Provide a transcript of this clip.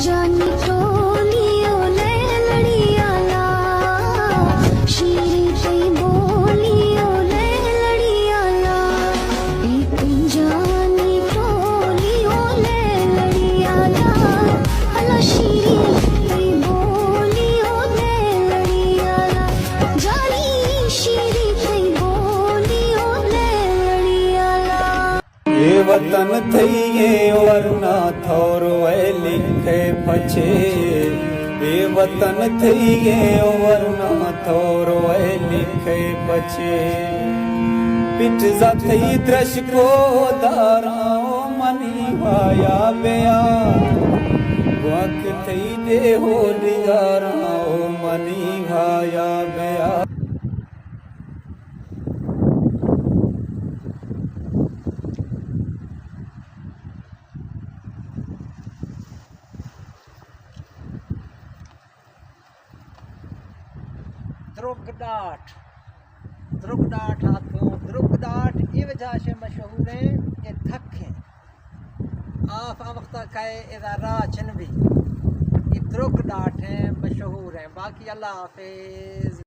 जानी टोलियो ले लड़िया ला शीरी कई बोलियो ले लड़िया ला एक जानी टोलियो ले लड़िया ला अला शीरी कई बोलियो ले लड़िया ला जानी शीरी कई बोलियो ले लड़िया ला ये वतन थईए वरना थोरो लिखे पछे ये वतन थईए वरना थोरो लिखे पछे पिट जाथई द्रश को दाराओ मनी वाया बेया वक थई दे हो दिगाराओ मनी वाया बेया द्रुगडाट हाथों द्रुगडाट ये वजह से मशहूर है कि थक हैं आप वक्त कहे इधर राचन भी ये द्रुगडाट हैं मशहूर हैं बाकी अल्लाह हाफिज।